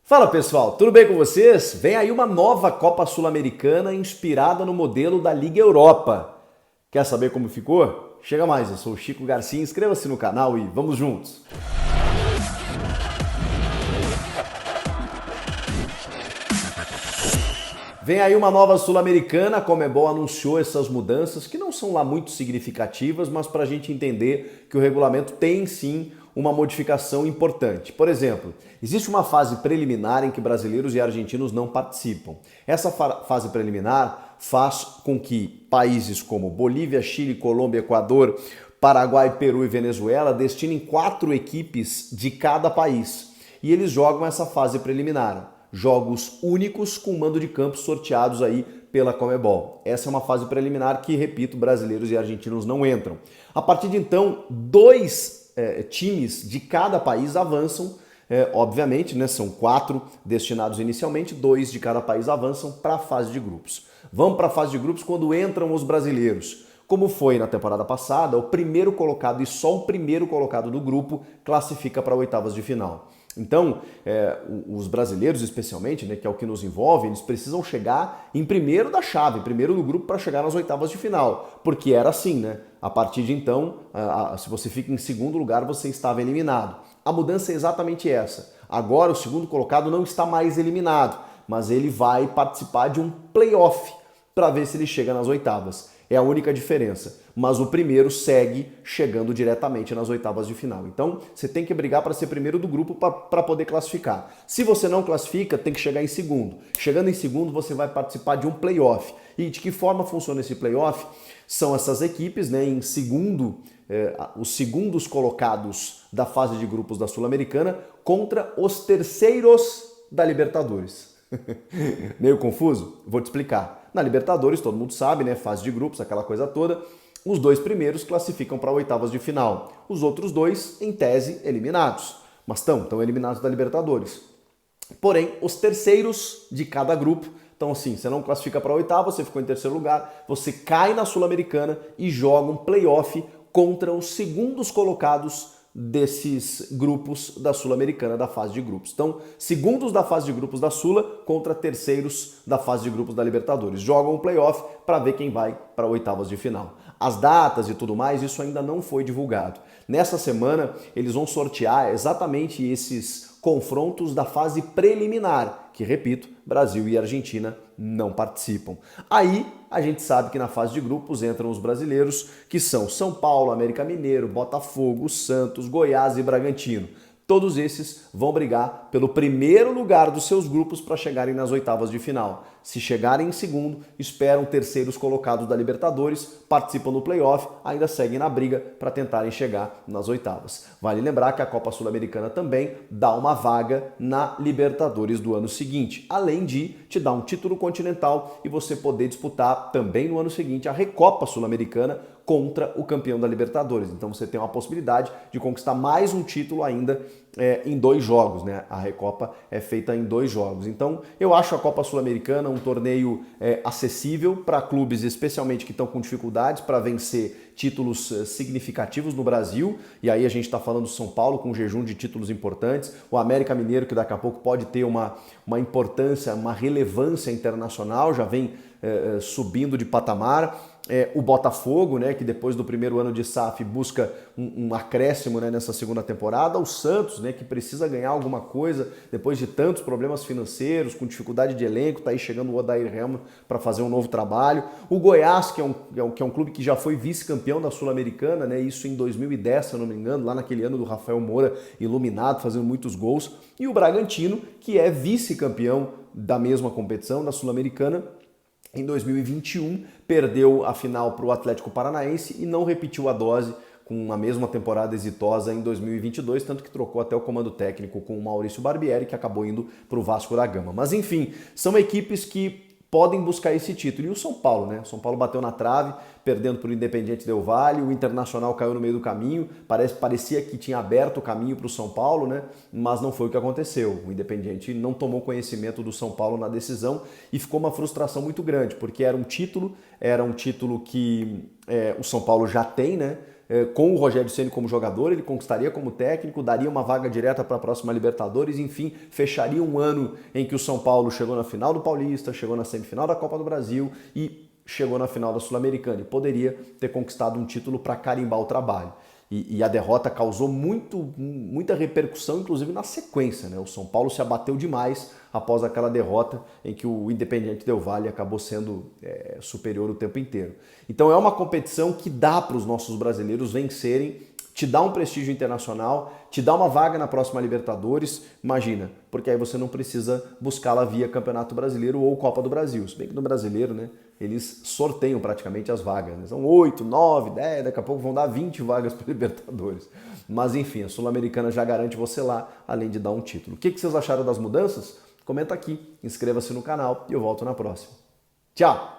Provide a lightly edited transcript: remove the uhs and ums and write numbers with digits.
Fala pessoal, tudo bem com vocês? Vem aí uma nova Copa Sul-Americana inspirada no modelo da Liga Europa. Quer saber como ficou? Chega mais, eu sou o Chico Garcia, inscreva-se no canal e vamos juntos! Vem aí uma nova Sul-Americana, a Conmebol anunciou essas mudanças que não são lá muito significativas, mas para a gente entender que o regulamento tem sim uma modificação importante. Por exemplo, existe uma fase preliminar em que brasileiros e argentinos não participam. Essa fase preliminar faz com que países como Bolívia, Chile, Colômbia, Equador, Paraguai, Peru e Venezuela destinem 4 equipes de cada país. E eles jogam essa fase preliminar. Jogos únicos com mando de campo sorteados aí pela Conmebol. Essa é uma fase preliminar que, repito, brasileiros e argentinos não entram. A partir de então, 2 times de cada país avançam, obviamente, né, são 4 destinados inicialmente, 2 de cada país avançam para a fase de grupos. Vamos para a fase de grupos quando entram os brasileiros. Como foi na temporada passada, o primeiro colocado e só o primeiro colocado do grupo classifica para oitavas de final. Então, os brasileiros especialmente, né, que é o que nos envolve, eles precisam chegar em primeiro da chave, primeiro do grupo para chegar nas oitavas de final, porque era assim, né? A partir de então, se você fica em segundo lugar, você estava eliminado. A mudança é exatamente essa. Agora o segundo colocado não está mais eliminado, mas ele vai participar de um play-off para ver se ele chega nas oitavas. É a única diferença. Mas o primeiro segue chegando diretamente nas oitavas de final. Então, você tem que brigar para ser primeiro do grupo para poder classificar. Se você não classifica, tem que chegar em segundo. Chegando em segundo, você vai participar de um play-off. E de que forma funciona esse play-off? São essas equipes, né, em segundo, os segundos colocados da fase de grupos da Sul-Americana contra os terceiros da Libertadores. Meio confuso? Vou te explicar. Na Libertadores, todo mundo sabe, né? Fase de grupos, aquela coisa toda. Os 2 primeiros classificam para oitavas de final. Os outros 2, em tese, eliminados. Mas estão eliminados da Libertadores. Porém, os terceiros de cada grupo, então assim, você não classifica para a oitava, você ficou em terceiro lugar, você cai na Sul-Americana e joga um play-off contra os segundos colocados desses grupos da Sul-Americana, da fase de grupos. Então, segundos da fase de grupos da Sula contra terceiros da fase de grupos da Libertadores. Jogam o playoff para ver quem vai para oitavas de final. As datas e tudo mais, isso ainda não foi divulgado. Nessa semana, eles vão sortear exatamente esses confrontos da fase preliminar, que, repito, Brasil e Argentina não participam. Aí, a gente sabe que na fase de grupos entram os brasileiros, que são São Paulo, América Mineiro, Botafogo, Santos, Goiás e Bragantino. Todos esses vão brigar pelo primeiro lugar dos seus grupos para chegarem nas oitavas de final. Se chegarem em segundo, esperam terceiros colocados da Libertadores, participam do play-off, ainda seguem na briga para tentarem chegar nas oitavas. Vale lembrar que a Copa Sul-Americana também dá uma vaga na Libertadores do ano seguinte, além de te dar um título continental e você poder disputar também no ano seguinte a Recopa Sul-Americana contra o campeão da Libertadores. Então você tem uma possibilidade de conquistar mais um título ainda em 2 jogos, né? A Recopa é feita em 2 jogos. Então eu acho a Copa Sul-Americana um torneio acessível para clubes, especialmente que estão com dificuldades para vencer títulos significativos no Brasil. E aí a gente está falando do São Paulo com um jejum de títulos importantes. O América Mineiro, que daqui a pouco pode ter uma importância, uma relevância internacional, já vem subindo de patamar. O Botafogo, né, que depois do primeiro ano de SAF busca um acréscimo, né, nessa segunda temporada. O Santos, né, que precisa ganhar alguma coisa depois de tantos problemas financeiros, com dificuldade de elenco, tá aí chegando o Odair Helman para fazer um novo trabalho. O Goiás, que é um clube que já foi vice-campeão da Sul-Americana, né, isso em 2010, se eu não me engano, lá naquele ano do Rafael Moura, iluminado, fazendo muitos gols. E o Bragantino, que é vice-campeão da mesma competição, da Sul-Americana, em 2021, perdeu a final para o Atlético Paranaense e não repetiu a dose com a mesma temporada exitosa em 2022, tanto que trocou até o comando técnico com o Maurício Barbieri, que acabou indo para o Vasco da Gama. Mas enfim, são equipes que podem buscar esse título. E o São Paulo, né? O São Paulo bateu na trave, perdendo para o Independiente Del Valle, o Internacional caiu no meio do caminho, parecia que tinha aberto o caminho para o São Paulo, né? Mas não foi o que aconteceu. O Independiente não tomou conhecimento do São Paulo na decisão e ficou uma frustração muito grande, porque era um título que o São Paulo já tem, né? com o Rogério Ceni como jogador, ele conquistaria como técnico, daria uma vaga direta para a próxima Libertadores, enfim, fecharia um ano em que o São Paulo chegou na final do Paulista, chegou na semifinal da Copa do Brasil e chegou na final da Sul-Americana e poderia ter conquistado um título para carimbar o trabalho. E a derrota causou muita repercussão, inclusive na sequência, né? O São Paulo se abateu demais após aquela derrota em que o Independiente Del Valle acabou sendo superior o tempo inteiro. Então é uma competição que dá para os nossos brasileiros vencerem, te dá um prestígio internacional, te dá uma vaga na próxima Libertadores, imagina, porque aí você não precisa buscá-la via Campeonato Brasileiro ou Copa do Brasil. Se bem que no Brasileiro, né, eles sorteiam praticamente as vagas, né? São 8, 9, 10, daqui a pouco vão dar 20 vagas para Libertadores. Mas enfim, a Sul-Americana já garante você lá, além de dar um título. O que vocês acharam das mudanças? Comenta aqui, inscreva-se no canal e eu volto na próxima. Tchau!